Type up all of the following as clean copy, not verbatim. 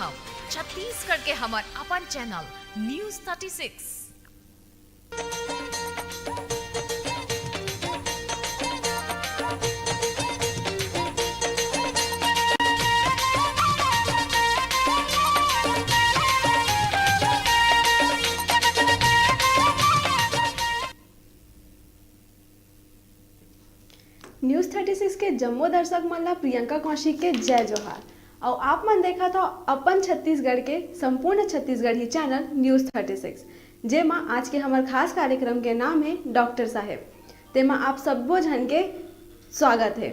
हम छत्तीसगढ़ के हमार अपन चैनल न्यूज 36। न्यूज़ 36 के जम्मू दर्शक मन ला प्रियंका कौशिक के जय जोहार। और आप मन देखा था अपन छत्तीसगढ़ के संपूर्ण छत्तीसगढ़ी चैनल न्यूज़ 36, जेमा आज के हमार खास कार्यक्रम के नाम है डॉक्टर साहेब। तेमा आप सबो जन के स्वागत है।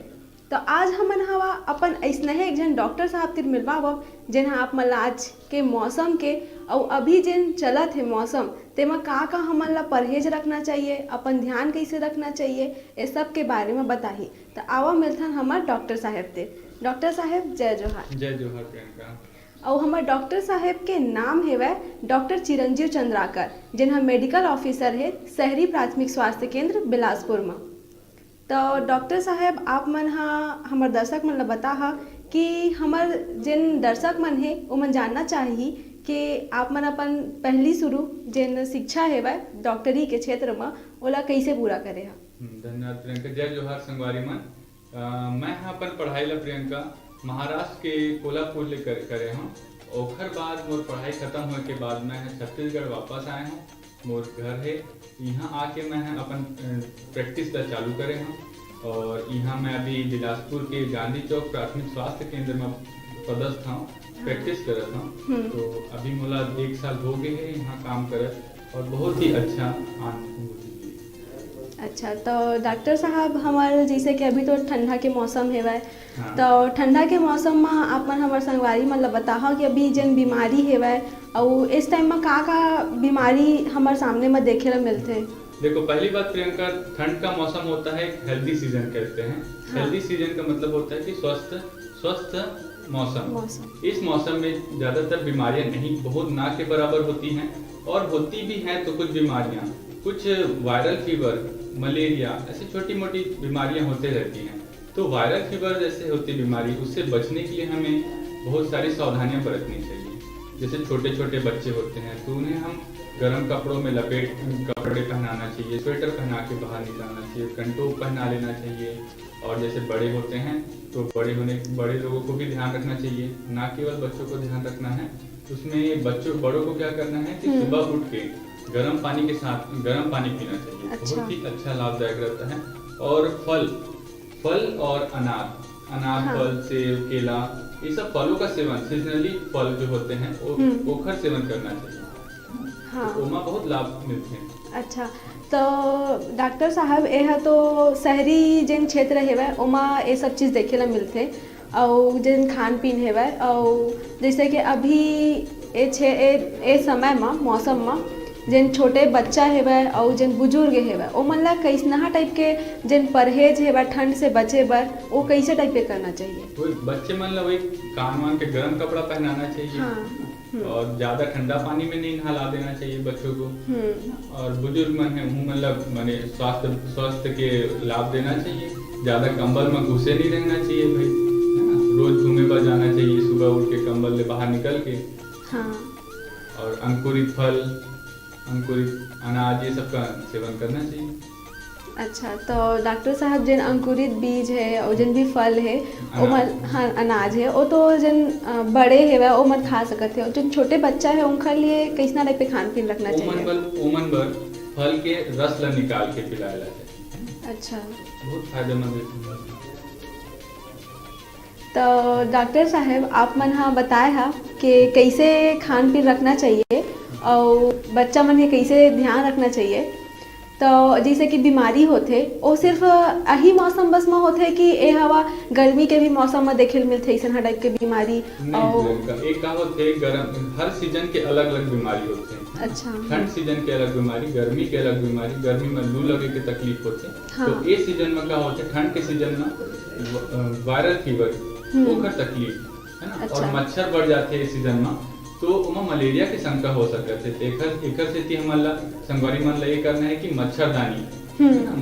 तो आज हमन हवा अपन ऐसने एक जन डॉक्टर साहब तिर मिलवाब जेन आप मन ला आज के मौसम के और अभी जिन चलत है मौसम तेमा का हमन ला परहेज रखना चाहिए, अपन ध्यान कैसे रखना चाहिए, ये सब के बारे में बताही। तो आवा मिलथन हमार डॉक्टर साहेब तिर। डॉक्टर साहेब जय जोहार। जय जोहार प्रियंका। और हमार डॉक्टर साहेब के नाम है डॉक्टर चिरंजीव चंद्राकर, जिन हम मेडिकल ऑफिसर है शहरी प्राथमिक स्वास्थ्य केंद्र बिलासपुर में। तो डॉक्टर साहेब आप मन हमार दर्शक मन ला बता कि हमार जिन दर्शक मन है वो मन जानना चाहिए कि आप मन अपन पहली शुरू जिन शिक्षा है डॉक्टरी के क्षेत्र में ओला कैसे पूरा करे है। धन्यवाद प्रियंका। जय जोहार संगवारी मन। मैं यहाँ पर पढ़ाई ला प्रियंका महाराष्ट्र के कोल्हापुर ले करे हूँ। ओखर बाद मोर पढ़ाई खत्म होने के बाद मैं छत्तीसगढ़ वापस आए हूँ। मोर घर है यहाँ आके मैं अपन प्रैक्टिस ला चालू करे हूँ। और यहाँ मैं अभी बिलासपुर के गांधी चौक प्राथमिक स्वास्थ्य केंद्र में पदस्थ हूँ, प्रैक्टिस करत हूँ। तो अभी मोला 1 साल हो गए है यहाँ काम करत और बहुत ही अच्छा आनंद। अच्छा, तो डॉक्टर साहब हमारे जैसे कि अभी तो ठंडा के मौसम है हाँ। तो ठंडा के मौसम में आप मन हमारे संगवारी मतलब बताओ कि अभी जन बीमारी है और इस टाइम में का बीमारी हमारे सामने में देखे ला मिलते। देखो पहली बात प्रियंका, ठंड का मौसम होता है हेल्दी सीजन कहते हैं। हाँ। हेल्दी सीजन का मतलब होता है कि स्वस्थ मौसम। इस मौसम में ज्यादातर बीमारियां नहीं, बहुत ना के बराबर होती हैं। और होती भी हैं तो कुछ बीमारियां, कुछ वायरल फीवर, मलेरिया, ऐसी छोटी मोटी बीमारियां होते रहती हैं। तो वायरल फीवर जैसे होती बीमारी, उससे बचने के लिए हमें बहुत सारी सावधानियां बरतनी चाहिए। जैसे छोटे छोटे बच्चे होते हैं तो उन्हें हम गर्म कपड़ों में लपेट कपड़े पहनाना चाहिए, स्वेटर पहना के बाहर निकालना चाहिए, कंटोप पहना लेना चाहिए। और जैसे बड़े होते हैं तो बड़े लोगों को भी ध्यान रखना चाहिए, ना केवल बच्चों को ध्यान रखना है। उसमें बड़ों को क्या करना है कि सुबह उठ के गर्म पानी के साथ गर्म पानी पीना चाहिए। अच्छा। बहुत ही अच्छा लाभदायक रहता है। और फल और अनार, हाँ। फल, सेब, केला, ये सब फलों का सेवन, सीजनली फल जो होते हैं ओखर सेवन करना चाहिए। हाँ। तो ओमा बहुत लाभ मिलते हैं। अच्छा, तो डॉक्टर साहब यह तो शहरी जिन क्षेत्र है ओमा ये सब चीज़ देखे ला मिलते और जिन खान पीन है और जैसे कि अभी ए समय में मौसम में जिन छोटे बच्चा है और जिन बुजुर्ग है ओ मन ला कैसना टाइप के जिन परहेज है ठंड से बचे बर वो कैसे टाइप के करना चाहिए। तो बच्चे मन ला वही कान वान के गर्म कपड़ा पहनाना चाहिए। हाँ। और ज्यादा ठंडा पानी में नहीं नहला देना चाहिए बच्चों को। और बुजुर्ग मन है मतलब माने स्वास्थ्य के लाभ देना चाहिए। ज्यादा कंबल में घुसे नहीं रहना चाहिए भाई, है ना। रोज घूमे पर जाना चाहिए, सुबह उठ के कंबल ले बाहर निकल के। हाँ। और अंकुरित फल, अंकुरित अनाज, ये सब का सेवन करना चाहिए। अच्छा, तो डॉक्टर साहब जिन अंकुरित बीज है और जिन भी फल है वो हाँ अनाज है वो तो जिन बड़े है वो मत खा सकते हो, जिन छोटे बच्चा है उनके लिए कैसना टाइप पे खान पीन रखना चाहिए। ओमन बर फल के रस ला निकाल के पिलाया जाता है। अच्छा, बहुत फायदेमंद है। तो डॉक्टर साहब आप मन हाँ बताए हा कि कैसे खान पीन रखना चाहिए और बच्चा मन के कैसे ध्यान रखना चाहिए। तो जैसे कि बीमारी होते वो सिर्फ यही मौसम बस में होते कि ये हवा गर्मी के भी मौसम में देखे मिलते ऐसा टाइप के बीमारी। एक का होते गर्म, हर सीजन के अलग अलग बीमारी होते हैं। अच्छा। ठंड सीजन के अलग बीमारी, गर्मी के अलग बीमारी, गर्मी में लू लगे के तकलीफ होते। हाँ। तो ये सीजन में क्या होते, ठंड के सीजन में वायरल फीवर, ओखर तकलीफ, है ना। अच्छा। और मच्छर बढ़ जाते हैं इस सीजन में तो उमा मलेरिया की शंका हो सकते थे। एकर से हमारा संगवारी मन ये करना है कि मच्छरदानी,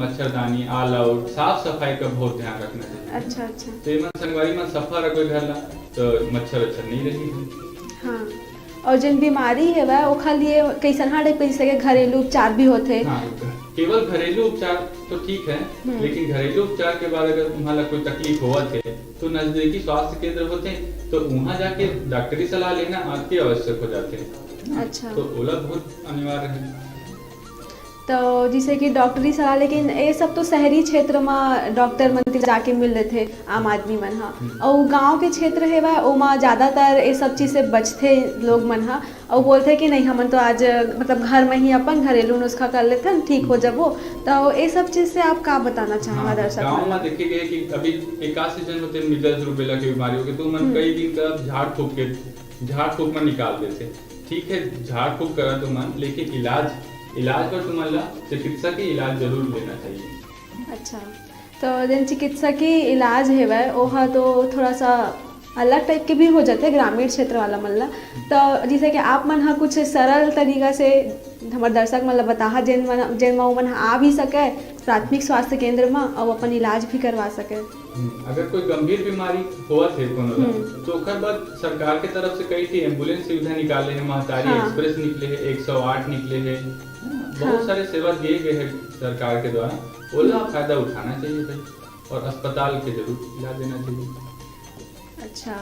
मच्छरदानी, ऑल आउट, साफ सफाई का बहुत ध्यान रखना चाहिए। अच्छा। तो ये संगवारी मन सफा रखो घर ला तो मच्छर नहीं रहेगी। हाँ, और जिन बीमारी है वह ओखर लिए कैसन हाडे पैसे के घरेलू उपचार भी होते। हाँ, केवल घरेलू उपचार तो ठीक है, लेकिन घरेलू उपचार के बाद अगर तुम्हारा कोई तकलीफ हुआ थे तो नजदीकी स्वास्थ्य केंद्र होते हैं, तो वहाँ जाके डॉक्टरी सलाह लेना अति आवश्यक हो जाते हैं। अच्छा, तो ओला बहुत अनिवार्य है। तो जैसे कि डॉक्टरी सलाह, लेकिन ये सब तो शहरी क्षेत्र में डॉक्टर मन जाके मिल रहे थे आम आदमी मन हा, और गांव के क्षेत्र है वह ओमा ज़्यादातर ये सब चीज़ से बचते लोग मन हा, और बोलते कि नहीं हमन तो आज मतलब घर में ही अपन घरेलू नुस्खा कर लेते हैं ठीक हो जब वो। तो ये सब चीज़ से आप क्या बताना चाहेंगे दर्शक? गाँव में देखे गए कि अभी एकासी जन होते मिजल्स रूबेला की बीमारी हो गई, तो मन कई दिन का झाड़ फूक में निकाल देते। ठीक है, झाड़ फूक करा तो मन, लेकिन इलाज पर तुम्हारा चिकित्सा की इलाज जरूर लेना चाहिए। अच्छा, तो जिन चिकित्सा की इलाज है वह ओहा तो थोड़ा सा अलग टाइप के भी हो जाते हैं ग्रामीण क्षेत्र वाला मल्ला। तो जैसे कि आप मन हाँ कुछ सरल तरीका से हमारे दर्शक मतलब बता जिन मन आ भी सके प्राथमिक स्वास्थ्य केंद्र में और अपन इलाज भी करवा सके। अगर कोई गंभीर बीमारी हुआ थे तो ओकर बाद सरकार के तरफ से कई थी एम्बुलेंस सुविधा निकाले हैं, महतारी एक्सप्रेस निकले हैं, 108 निकले हैं, बहुत सारे सेवा दिए गए हैं सरकार के द्वारा। ओला फायदा उठाना चाहिए भाई, और अस्पताल के जरूर इलाज देना चाहिए। अच्छा,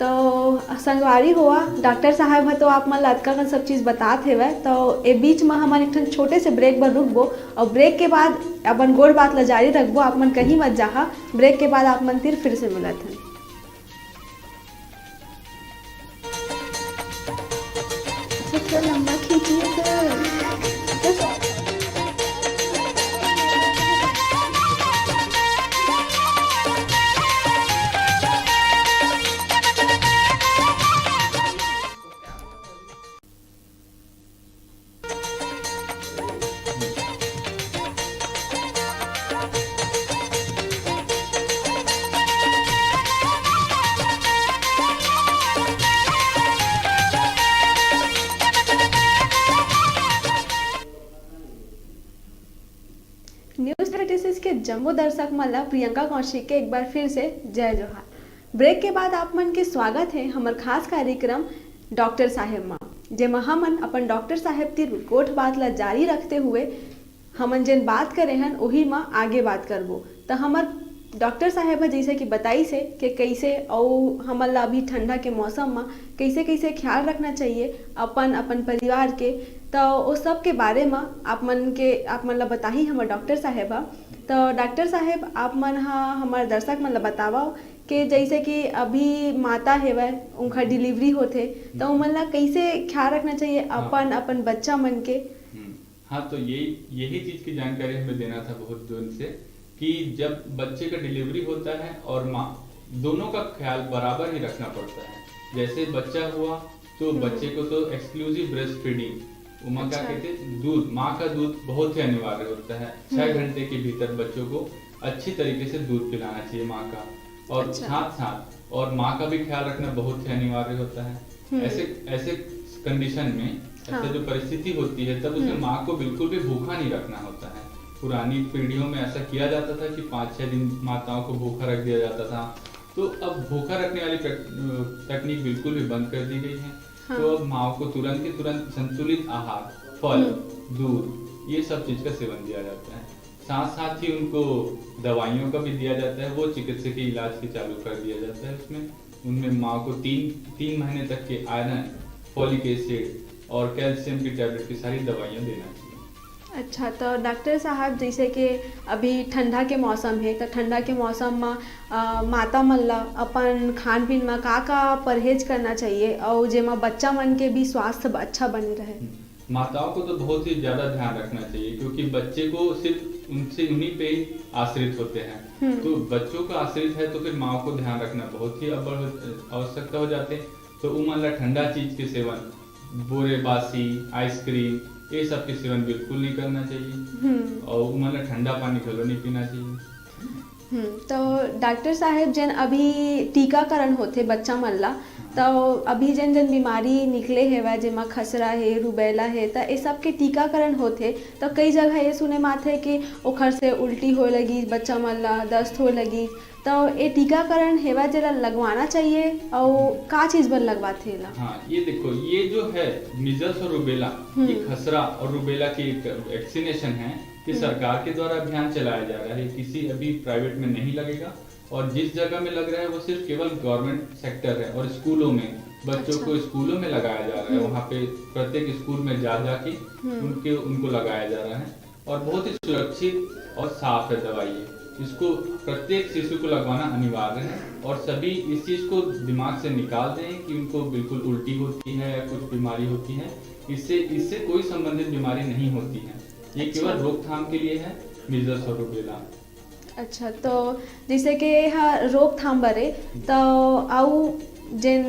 तो संगवारी हुआ डॉक्टर साहब है तो आप मन लतका का सब चीज़ बतात है वह, तो ए बीच में हमारे एक छोटे से ब्रेक पर रुकबो, और ब्रेक के बाद अपन गोड़ बात ला जारी रखबो, आप मन कहीं मत जाहा। ब्रेक के बाद आप मन फिर से मिलत हैं। लंबा खींचिए न्यूज़ 36 के जम्मू दर्शक मल्ला प्रियंका कौशिक के एक बार फिर से जय जोहार। ब्रेक के बाद आप मन के स्वागत है हमार खास कार्यक्रम डॉक्टर साहेब माँ, जेमा हमन अपन डॉक्टर साहेब ती गोठ बात ला जारी रखते हुए हमन जिन बात करे हैं वही माँ आगे बात करबो। तो हमार डॉक्टर साहेब जैसे कि बताई से कि कैसे और हमन ला अभी ठंडा के मौसम में कैसे कैसे ख्याल रखना चाहिए अपन परिवार के, तो उस सब के बारे में आप मन ला बताही हमार डॉक्टर साहेब। तो डॉक्टर साहेब आप मन हमारे दर्शक मन ला बताओ कि जैसे कि अभी माता है वह उनका डिलीवरी होते, तो मन ला कैसे ख्याल रखना चाहिए अपन बच्चा मन के। हाँ, तो यही चीज की जानकारी हमें देना था बहुत दिन से, कि जब बच्चे का डिलीवरी होता है और माँ, दोनों का ख्याल बराबर ही रखना पड़ता है। जैसे बच्चा हुआ तो बच्चे को तो एक्सक्लूसिव ब्रेस्ट फीडिंग, क्या कहते हैं, दूध, माँ का दूध बहुत ही अनिवार्य होता है। 6 घंटे के भीतर बच्चों को अच्छी तरीके से दूध पिलाना चाहिए माँ का, और साथ और माँ का भी ख्याल रखना बहुत ही अनिवार्य होता है। ऐसे कंडीशन में, ऐसे जो परिस्थिति होती है, तब उसे माँ को बिल्कुल भी भूखा नहीं रखना होता है। पुरानी पीढ़ियों में ऐसा किया जाता था कि 5-6 दिन माताओं को भूखा रख दिया जाता था, तो अब भूखा रखने वाली तकनीक बिल्कुल भी बंद कर दी गई है। तो अब माँ को तुरंत संतुलित आहार, फल, दूध, ये सब चीज का सेवन दिया जाता है। साथ ही उनको दवाइयों का भी दिया जाता है, वो चिकित्सकीय इलाज के चालू कर दिया जाता है। उसमें उनमें माँ को 3 महीने तक के आयरन, फोलिक एसिड और कैल्शियम की टैबलेट की सारी दवाइयाँ देना चाहिए। अच्छा, तो डॉक्टर साहब जैसे कि अभी ठंडा के मौसम है, तो ठंडा के मौसम में माता मन ला अपन खान पीन में का परहेज करना चाहिए और जेमा बच्चा मन के भी स्वास्थ्य अच्छा बने रहे। माताओं को तो बहुत ही ज्यादा ध्यान रखना चाहिए, क्योंकि बच्चे को सिर्फ उन्हीं पे ही आश्रित होते हैं। तो बच्चों का आश्रित है तो फिर माँ को ध्यान रखना बहुत ही आवश्यकता हो जाते हैं। तो उमला ठंडा चीज के सेवन, बोरे बासी, आइसक्रीम, ये सब के सेवन बिल्कुल नहीं करना चाहिए, और उमला ठंडा पानी घलो नहीं पीना चाहिए। तो डॉक्टर साहेब जन अभी टीकाकरण होते बच्चा मन ला, तो अभी जन जन बीमारी निकले हेवा जेमा खसरा है, रुबेला है, तो ये सब के टीकाकरण होते। तो कई जगह ये सुने में आथे कि ओखर से उल्टी होए लगी बच्चा मन ला, दस्त होए लगी, तो ये टीकाकरण हेवा जरा लगवाना चाहिए और का चीज पर लगवाते ला? हाँ, ये देखो, ये जो है मीजल्स और रुबेला, ये खसरा और रुबेला की एक वैक्सीनेशन है, ये सरकार के द्वारा अभियान चलाया जा रहा है, किसी अभी प्राइवेट में नहीं लगेगा। और जिस जगह में लग रहा है वो सिर्फ केवल गवर्नमेंट सेक्टर है, और स्कूलों में बच्चों को स्कूलों में लगाया जा रहा है। वहाँ पे प्रत्येक स्कूल में जा जाके उनको लगाया जा रहा है, और बहुत ही सुरक्षित और साफ है दवाई है। इसको प्रत्येक शिशु को लगवाना अनिवार्य है, और सभी इस चीज को दिमाग से निकाल दें कि उनको बिल्कुल उल्टी होती है या कुछ बीमारी होती है। इससे कोई संबंधित बीमारी नहीं होती है, ये केवल रोकथाम के लिए है, मीजल्स और रुबेला। अच्छा, तो जैसे कि हाँ रोकथाम बरे, तो आउ जिन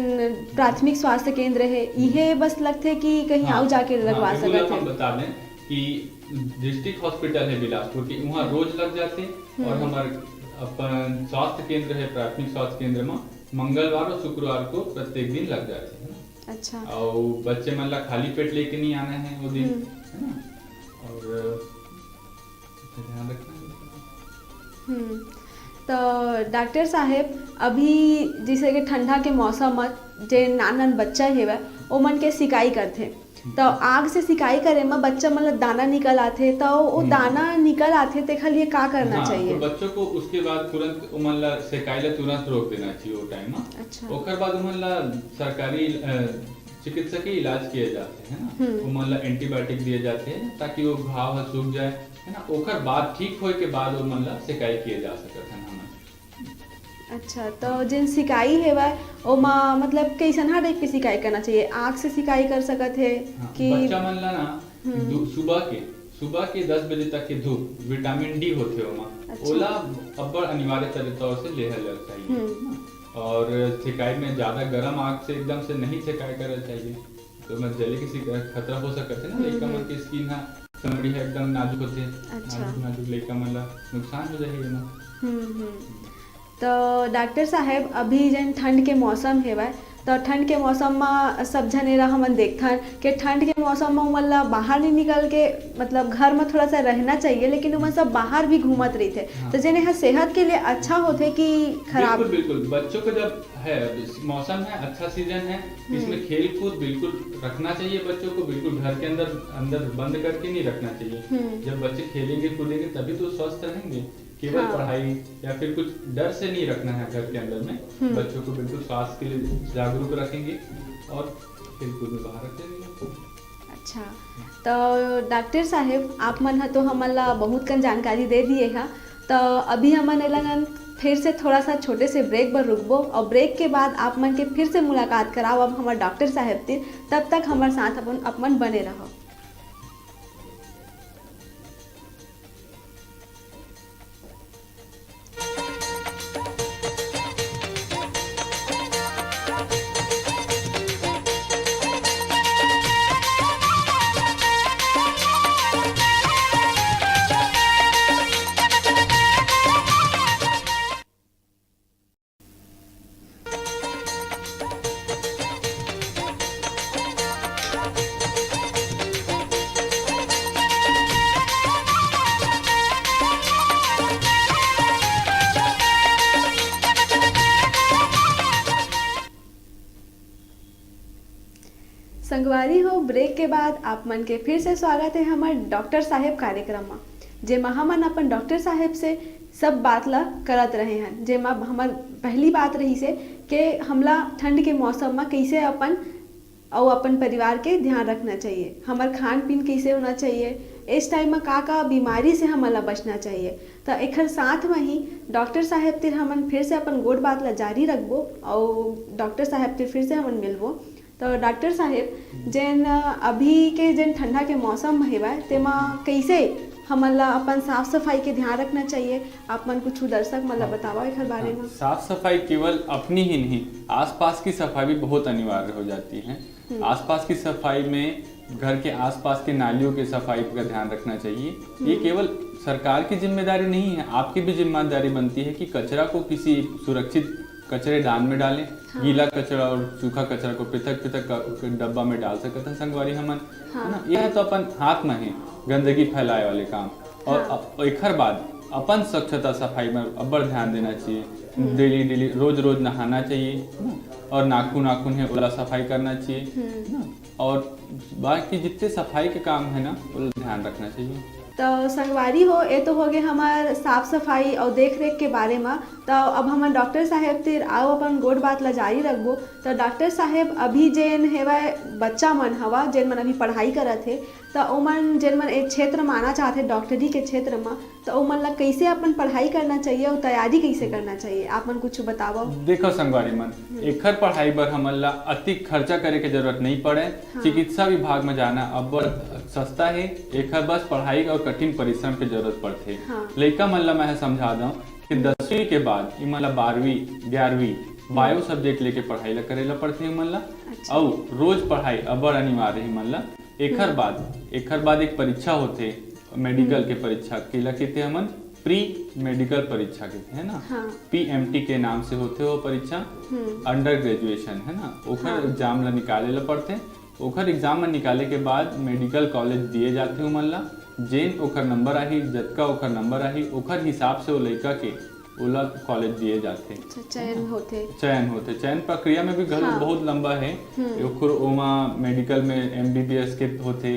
प्राथमिक स्वास्थ्य केंद्र है ये बस लगते कि कहीं आउ जाके लगवा सकते हैं? हम बता दें कि डिस्ट्रिक्ट हॉस्पिटल है बिलासपुर की, वहाँ रोज लग जाते हैं, और हमारे अपन स्वास्थ्य केंद्र है प्राथमिक स्वास्थ्य केंद्र में मंगलवार और शुक्रवार को प्रत्येक दिन लग जाते हैं। अच्छा, और बच्चे मन ला खाली पेट लेके नहीं आना है वो दिन, है ना, और ध्यान रखना है। तो डॉक्टर साहेब अभी जैसे कि ठंडा के मौसम में जे नान बच्चा हेवा ओ मन के सिकाई करते, तो आग से सिकाई करे में बच्चा मतलब दाना निकल आते, तो वो दाना निकल आते ते लिए का करना चाहिए? तो बच्चों को उसके बाद तुरंत उमन ला सिकाई ला तुरंत रोक देना चाहिए वो टाइम में। अच्छा, ओकर बाद उमन ला सरकारी चिकित्सकीय इलाज किए जाते हैं ना, उमन ला एंटीबायोटिक दिए जाते हैं ताकि वो घाव सूख जाए, है ना। ओकर बाद ठीक होए के बाद उमन ला सिकाई किए जा सकते हैं। अच्छा, तो जिन सिकाई हेवा ओमा मतलब कैसन हर टाइप की सिकाई करना चाहिए? आग से सिकाई कर सकत है कि बच्चा मन ला ना सुबह के 10 बजे तक के धूप विटामिन डी होते ओमा, ओला अब्बड़ अनिवार्य तौर से लेहल चाहिए। और सिकाई में ज्यादा गर्म आग से एकदम से नहीं सिकाई करना चाहिए, तो मैं जले किसी खतरा हो सकते है ना। लड़का मन की स्किन है चमड़ी है एकदम नाजुक होते, नाजुक लड़का मन ला नुकसान हो जाएगा ना। तो डॉक्टर साहेब अभी जन ठंड के मौसम हेवा, तो ठंड के मौसम में सब जनेरा हमन देखथन कि ठंड के मौसम में मतलब बाहर नहीं निकल के मतलब घर में थोड़ा सा रहना चाहिए, लेकिन वो सब बाहर भी घूमत रही थे। तो जने है सेहत के लिए अच्छा होते कि खराब? बिल्कुल बच्चों को जब है मौसम है अच्छा सीजन है, इसमें खेल कूद बिल्कुल रखना चाहिए बच्चों को, बिल्कुल घर के अंदर बंद करके नहीं रखना चाहिए। जब बच्चे खेलेंगे कूदेंगे तभी तो स्वस्थ रहेंगे, केवल पढ़ाई या फिर कुछ डर से नहीं रखना है घर के अंदर में। बच्चों को बिल्कुल स्वास्थ्य के लिए जागरूक रखेंगे और खेलकूद में बाहर रखेंगे। अच्छा, तो डॉक्टर साहेब आप मन तो हमन ला बहुत कन जानकारी दे दिए है, तो अभी हमन लगन फिर से थोड़ा सा छोटे से ब्रेक पर रुकबो, और ब्रेक के बाद आप मन के फिर से मुलाकात कराओ अब हमारे डॉक्टर साहेब तिर। तब तक हमारे साथ अपन बने रहो। संगवारी हो, ब्रेक के बाद आप मन के फिर से स्वागत है हमारे डॉक्टर साहेब कार्यक्रम में, जेमा हमन अपन डॉक्टर साहेब से सब बात ला करत रहे हैं। जेमा हमार पहली बात रही से कि हमला ठंड के मौसम में कैसे अपन परिवार के ध्यान रखना चाहिए, हमार खान पीन कैसे होना चाहिए, इस टाइम में का बीमारी से हमला बचना चाहिए। तो एक साथ में ही डॉक्टर साहेब तिर हमन फिर से अपन गोट बात ला जारी रखबो, और डॉक्टर साहेब तिर फिर से हमन मिलबो। तो डॉक्टर साहेब जैन अभी के जैन ठंडा के मौसम में हेवा तेमा कैसे हमला अपन साफ सफाई के ध्यान रखना चाहिए, आप मन कुछ दर्शक मतलब बताओ एक बारे में। साफ सफाई केवल अपनी ही नहीं, आसपास की सफाई भी बहुत अनिवार्य हो जाती है। आसपास की सफाई में घर के आसपास के नालियों की सफाई का ध्यान रखना चाहिए। ये केवल सरकार की जिम्मेदारी नहीं है, आपकी भी जिम्मेदारी बनती है कि कचरा को किसी सुरक्षित कचरेदान में डालें। हाँ। गीला कचरा और सूखा कचरा को पृथक पृथक डब्बा में डाल सकते हैं संगवारी हमन। हाँ। है ना, यह तो अपन हाथ में है गंदगी फैलाए वाले काम। और हाँ। एक बाद अपन स्वच्छता सफाई में अब्बड़ ध्यान देना चाहिए। डेली रोज नहाना चाहिए और नाखून है ओला सफाई करना चाहिए। और बाकी जितने सफाई के काम है ना वो ध्यान रखना चाहिए। तो संगवारी हो ये तो हो गए हमार साफ सफाई और देख रेख के बारे में। तो अब हम डॉक्टर साहेब तिर आओ अपन गोट बात ला जारी रखबो। तो डॉक्टर साहेब अभी जेन हेवा बच्चा मन हवा जेन मन अभी पढ़ाई करत है तो ओमन जेन मन एक क्षेत्र में आना चाहते डॉक्टरी के क्षेत्र में तो ओमन ला कैसे अपन पढ़ाई करना चाहिए और तैयारी कैसे करना चाहिए आप मन कुछ बताओ। देखो संगवारी मन एकर पढ़ाई बर हमन ला अति खर्चा करे के जरूरत नहीं पड़े। हाँ। चिकित्सा विभाग में जाना अब सस्ता है। एकर बस पढ़ाई और कठिन परिश्रम की जरूरत पड़ते। हाँ। लइका मन ला मैं समझा दूं कि 10वीं के बाद इमन ला 12वीं 11वीं बायो सब्जेक्ट लेके पढ़ाई ला करेला पड़ते इमन ला। अच्छा। और रोज पढ़ाई अबर अनिवार्य इमन ला। एकर बाद एक परीक्षा होते मेडिकल के परीक्षा केला कहते हमन प्री मेडिकल परीक्षा कहते हैं ना। हाँ। PMT के नाम से होते हो परीक्षा अंडर ग्रेजुएशन है ना। ओकर एग्जाम ला निकाले ला पड़ते। ओकर एग्जाम में निकाले के बाद मेडिकल कॉलेज दिए जाते हो मन ला। जेन ओकर नंबर आही जतका ओकर नंबर आही ओकर हिसाब से वो लड़का के ओला कॉलेज दिए जाते। चयन होते चयन प्रक्रिया में भी हाँ। बहुत लंबा है। ओकर ओमा मेडिकल में MBBS के होते,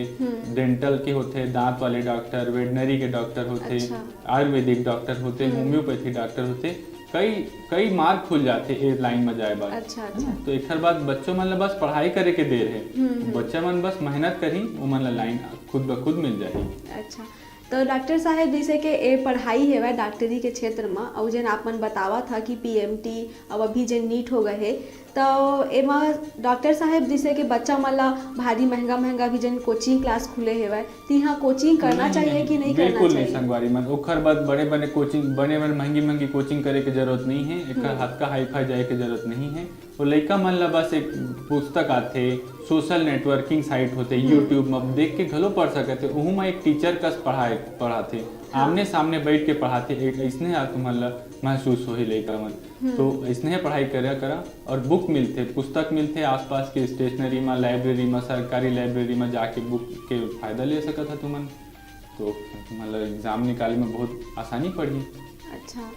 डेंटल के होते, दांत वाले डॉक्टर, वेटनरी के डॉक्टर होते। अच्छा। आयुर्वेदिक डॉक्टर होते, होम्योपैथी डॉक्टर होते। कई मार्ग खुल जाते एक लाइन में जाए बाद। अच्छा। तो एक बाद बच्चों मन बस पढ़ाई करे के देर है। बच्चा मन बस मेहनत करी वो मन लाइन खुद ब खुद मिल जाए। अच्छा तो डॉक्टर साहेब जैसे कि ये पढ़ाई है डॉक्टरी के क्षेत्र में और जन आप मन बतावा था कि PMT अब अभी जन नीट हो गए है तो एमा डॉक्टर साहेब जैसे कि बच्चा मन ला भारी महंगा भी जन कोचिंग क्लास खुले हेवे तो यहाँ कोचिंग करना चाहिए कि नहीं करना चाहिए? बिल्कुल नहीं संगवारी मन ओखर बाद बड़े कोचिंग बड़े महंगी कोचिंग करे के जरूरत नहीं है। एक हाथ का हाईफाई जाए के जरूरत नहीं है। वो लइका मन ला बस एक पुस्तक आते सोशल नेटवर्किंग साइट होते YouTube में देख के घलो पढ़ सकते। उहू में एक टीचर कस पढ़ाते आमने सामने बैठ के पढ़ाते। एक ऐसने तुम्हारा महसूस हो ही लइका मन तो ऐसने पढ़ाई करा और बुक मिलते पुस्तक मिलते आसपास के स्टेशनरी में लाइब्रेरी में सरकारी लाइब्रेरी में जाके बुक के फायदा ले सकता था तुमन तो मतलब एग्जाम निकाले में बहुत आसानी पड़ी। अच्छा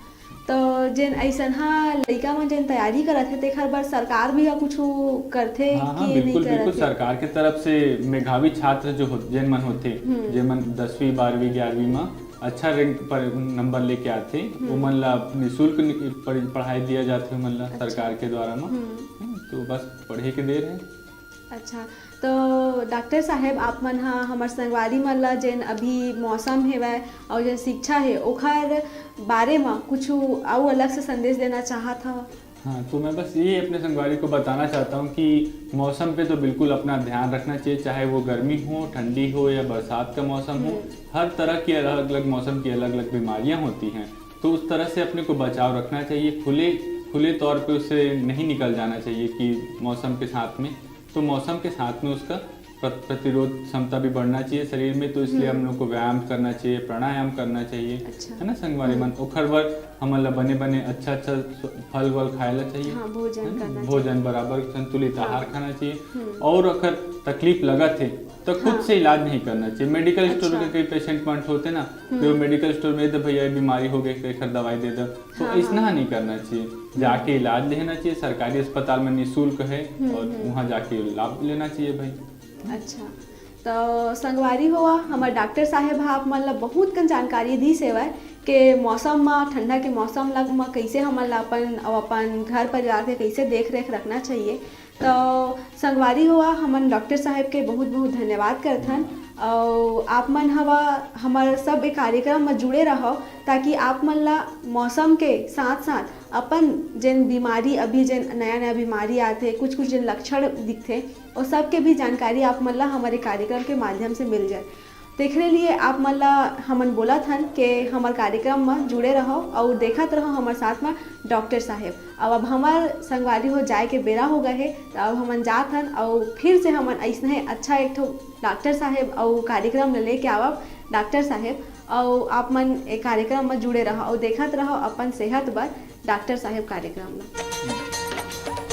तो जेन ऐसा हाँ लड़का मन जेन तैयारी करत है तेखर बर सरकार भी कुछ करथे कि बिल्कुल सरकार के तरफ से मेधावी छात्र जो जेन मन होते जेन मन 10वीं 12वीं 11वीं में अच्छा रैंक पर नंबर लेके आते वो मन ला निःशुल्क पढ़ाई दिया जाते मन ला। अच्छा। सरकार के द्वारा में तो बस पढ़े के देर है। अच्छा तो डॉक्टर साहेब आप मन हाँ हमार संगवारी मन ला जेन अभी मौसम है और जेन शिक्षा है ओखर बारे में कुछ और अलग से संदेश देना चाहत हूँ। हाँ तो मैं बस ये अपने संगवारी को बताना चाहता हूँ कि मौसम पे तो बिल्कुल अपना ध्यान रखना चाहिए चाहे वो गर्मी हो ठंडी हो या बरसात का मौसम हो। हर तरह की अलग अलग मौसम की अलग अलग बीमारियाँ होती हैं तो उस तरह से अपने को बचाव रखना चाहिए। खुले तौर पे उससे नहीं निकल जाना चाहिए कि मौसम के साथ में तो मौसम के साथ में उसका प्रतिरोध क्षमता भी बढ़ना चाहिए शरीर में तो इसलिए हम लोग को व्यायाम करना चाहिए प्राणायाम करना चाहिए। अच्छा। है ना संगवारी मन ओखर बर हमला बने अच्छा फल वल खाएला चाहिए। हाँ, भोजन बराबर संतुलित आहार खाना चाहिए और अगर तकलीफ लगा थे तो खुद से इलाज नहीं करना चाहिए। मेडिकल स्टोर के कई पेशेंट मंट होते ना तो मेडिकल स्टोर में तो भैया बीमारी हो गई दवाई दे दो तो ऐसा नहीं करना चाहिए। जाके इलाज लेना चाहिए सरकारी अस्पताल में निःशुल्क है और वहाँ जाके लाभ लेना चाहिए भाई। अच्छा तो संगवारी हुआ हमारे डॉक्टर साहेब आप मन ला बहुत कन जानकारी दी सेवा के मौसम में ठंडा के मौसम लग में कैसे हमन ला अपन घर परिवार के कैसे देख रेख रखना चाहिए। तो संगवारी हुआ हमन डॉक्टर साहेब के बहुत बहुत धन्यवाद करथन और आप मन हवा हमारे सब एक कार्यक्रम में जुड़े रहो ताकि आप मन ला मौसम के साथ साथ अपन जिन बीमारी अभी जिन नया बीमारी आते कुछ जिन लक्षण दिखते और सबके भी जानकारी आप मन ला हमारे कार्यक्रम के माध्यम से मिल जाए। देखने लिए आप मन ला हमन बोला थन कि हमार कार्यक्रम में जुड़े रहो और देखत रहो हमारे साथ में डॉक्टर साहेब। अब हमार संगवारी हो जाए के बेरा हो गए है तो अब हमन जात हन और फिर से हमन ऐसा अच्छा एक ठो डॉक्टर साहेब और कार्यक्रम लेके आवब डॉक्टर साहेब और आप मन एक कार्यक्रम में जुड़े रहो और देखत रहो अपन सेहत बर डॉक्टर साहब कार्यक्रम में।